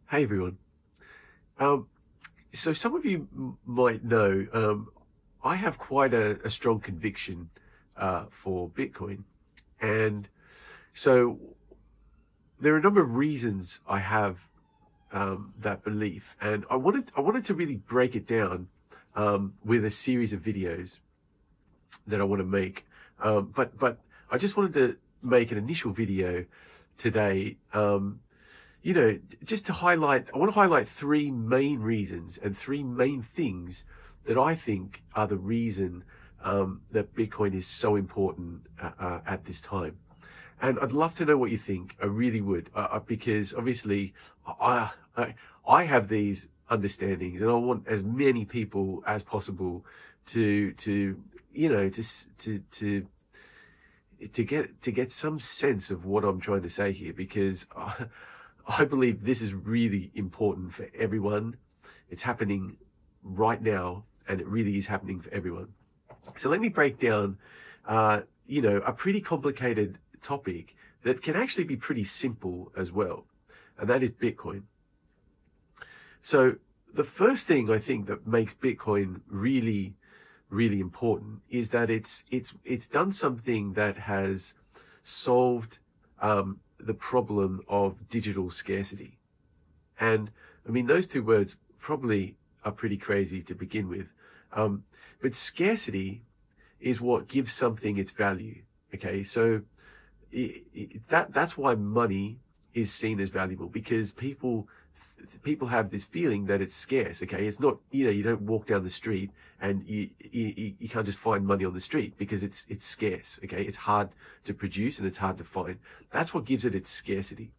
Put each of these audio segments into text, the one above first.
Hey everyone. Um, so some of you might know I have quite a strong conviction for Bitcoin, and so there are a number of reasons I have that belief, and I wanted to really break it down with a series of videos that I want to make. But I just wanted to make an initial video today. Just to highlight, I want to highlight three main reasons and three main things that I think are the reason that Bitcoin is so important at this time. And I'd love to know what you think. I really would, because obviously I have these understandings, and I want as many people as possible to get some sense of what I'm trying to say here, because I believe this is really important for everyone. It's happening right now, and it really is happening for everyone. So let me break down, a pretty complicated topic that can actually be pretty simple as well, and that is Bitcoin. So the first thing I think that makes Bitcoin really, really important is that it's done something that has solved the problem of digital scarcity. And I mean, those two words probably are pretty crazy to begin with. But scarcity is what gives something its value. Okay. So that's why money is seen as valuable, because people have this feeling that it's scarce. Okay. It's not, you don't walk down the street and you can't just find money on the street, because it's scarce. Okay. It's hard to produce and it's hard to find. That's what gives it its scarcity.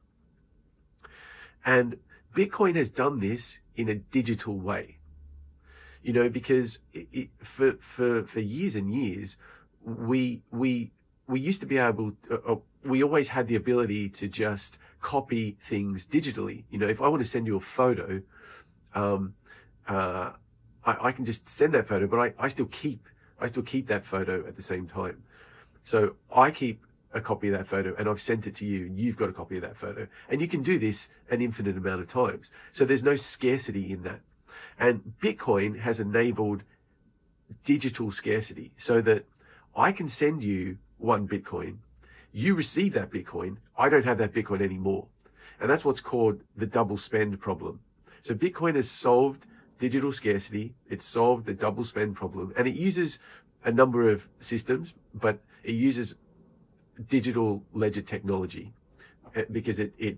And Bitcoin has done this in a digital way, because for years and years, we used to be able to, we always had the ability to just copy things digitally. If I want to send you a photo, I can just send that photo, but I still keep that photo at the same time. So I keep a copy of that photo, and I've sent it to you, and you've got a copy of that photo, and you can do this an infinite amount of times. So there's no scarcity in that. And Bitcoin has enabled digital scarcity, so that I can send you one Bitcoin, you receive that Bitcoin, I don't have that Bitcoin anymore. And that's what's called the double spend problem. So Bitcoin has solved digital scarcity, it's solved the double spend problem, and it uses a number of systems, but it uses digital ledger technology, because it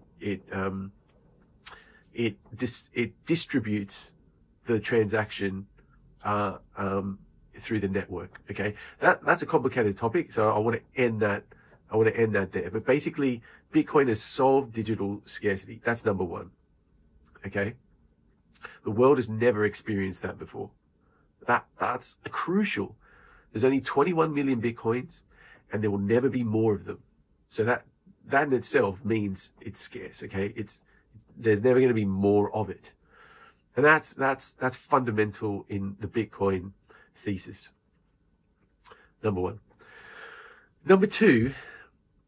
distributes the transaction through the network. Okay, that's a complicated topic, so I want to end that there. But basically, Bitcoin has solved digital scarcity. That's number one. Okay, the world has never experienced that before. That's crucial. There's only 21 million Bitcoins, and there will never be more of them. So that in itself means it's scarce. Okay, there's never going to be more of it, and that's fundamental in the Bitcoin thesis. Number one. Number two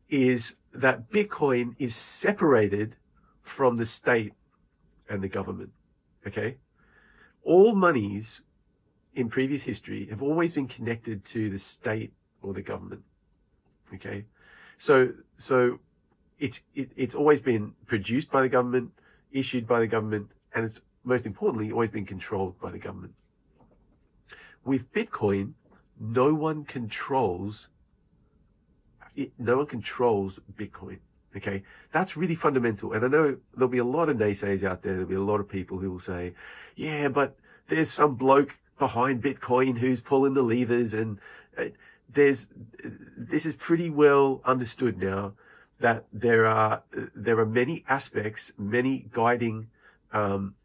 is that Bitcoin is separated from the state and the government. Okay, all monies in previous history have always been connected to the state or the government. Okay, so it's always been produced by the government, issued by the government, and it's most importantly always been controlled by the government. With Bitcoin, no one controls Bitcoin. Okay, that's really fundamental. And I know there'll be a lot of naysayers out there. There'll be a lot of people who will say, yeah, but there's some bloke behind Bitcoin who's pulling the levers, and this is pretty well understood now that there are many aspects, many guiding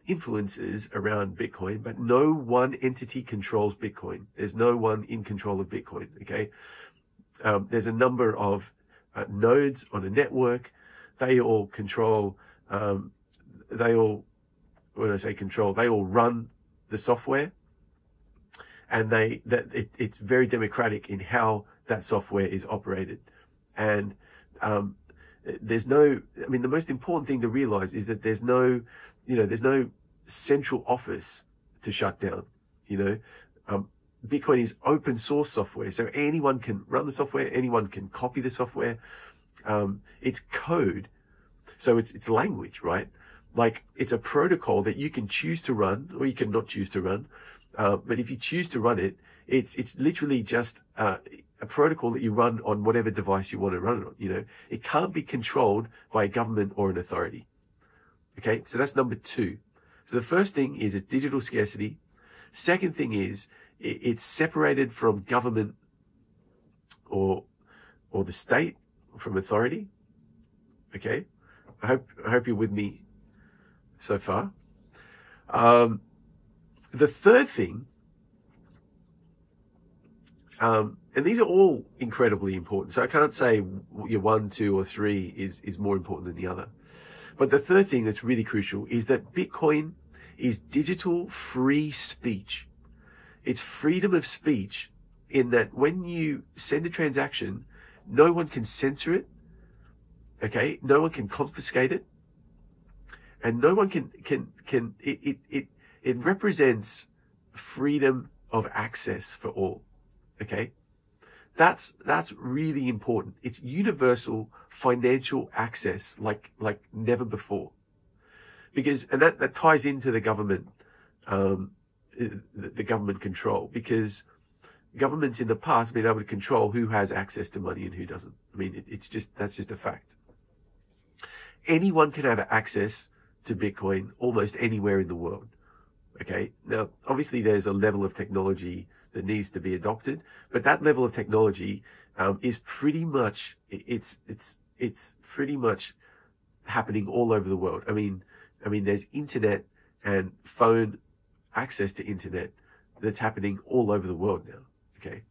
influences around Bitcoin, but no one entity controls Bitcoin. There's no one in control of Bitcoin. Okay, there's a number of nodes on a network. They all control. They all run the software, and it's very democratic in how that software is operated. And there's no, I mean, the most important thing to realize is that there's no, there's no central office to shut down. Bitcoin is open source software, so anyone can run the software, anyone can copy the software. It's code, so it's language, right? Like, it's a protocol that you can choose to run, or you can not choose to run. But if you choose to run it, it's literally just a protocol that you run on whatever device you want to run it on. It can't be controlled by a government or an authority. Okay, so that's number 2. So the first thing is it's digital scarcity. Second thing is it's separated from government or the state, from authority. Okay, I hope you're with me so far. The third thing, and these are all incredibly important, so I can't say your 1, 2, or 3 is more important than the other. But the third thing that's really crucial is that Bitcoin is digital free speech. It's freedom of speech, in that when you send a transaction, no one can censor it. Okay, no one can confiscate it, and no one it represents freedom of access for all. Okay, that's really important. It's universal financial access like never before, and that ties into the government, the government control, because governments in the past have been able to control who has access to money and who doesn't. I mean, that's just a fact. Anyone can have access to Bitcoin almost anywhere in the world. Okay, now obviously there's a level of technology that needs to be adopted, but that level of technology is pretty much it's pretty much happening all over the world. I mean there's internet and phone access to internet that's happening all over the world now. Okay,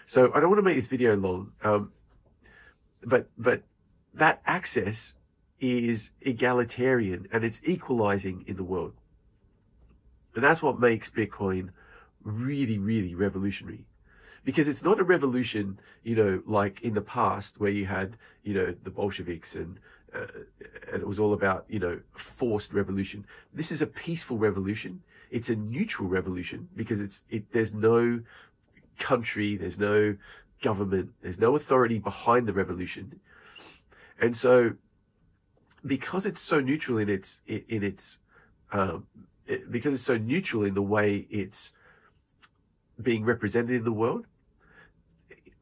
so I don't want to make this video long, but that access is egalitarian and it's equalizing in the world. And that's what makes Bitcoin really, really revolutionary. Because it's not a revolution, like in the past where you had, the Bolsheviks and it was all about, forced revolution. This is a peaceful revolution. It's a neutral revolution because there's no country, there's no government, there's no authority behind the revolution. And so, because it's so neutral because it's so neutral in the way it's being represented in the world,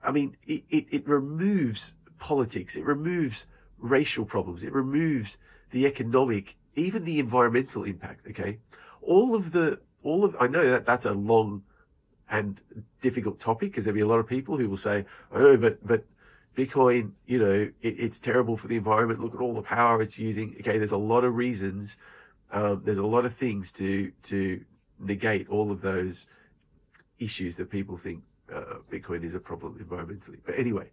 I mean, it removes politics, it removes racial problems, it removes the economic, even the environmental impact. Okay, I know that that's a long and difficult topic, because there'll be a lot of people who will say, oh, but Bitcoin, it's terrible for the environment. Look at all the power it's using. Okay, there's a lot of reasons. There's a lot of things to negate all of those issues that people think Bitcoin is a problem environmentally. But anyway,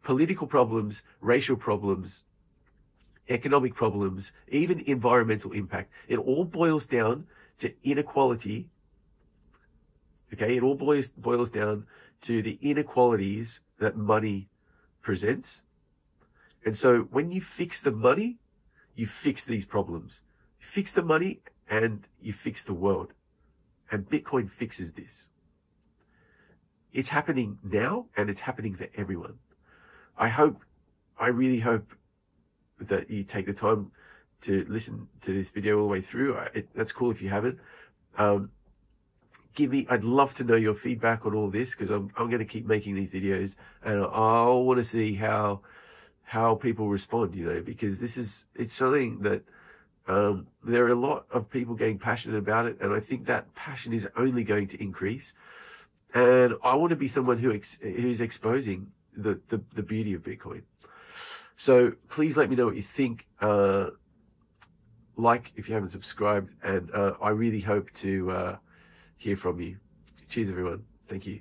political problems, racial problems, economic problems, even environmental impact, it all boils down to inequality. Okay, it all boils down to the inequalities that money presents. And so when you fix the money, you fix these problems. You fix the money and you fix the world. And Bitcoin fixes this. It's happening now, and it's happening for everyone. I really hope that you take the time to listen to this video all the way through. That's cool if you haven't. I'd love to know your feedback on all this, because I'm going to keep making these videos, and I want to see how people respond, because it's something that there are a lot of people getting passionate about it, and I think that passion is only going to increase. And I want to be someone who's exposing the beauty of Bitcoin. So please let me know what you think. Like if you haven't subscribed, and I really hope to hear from you. Cheers, everyone. Thank you.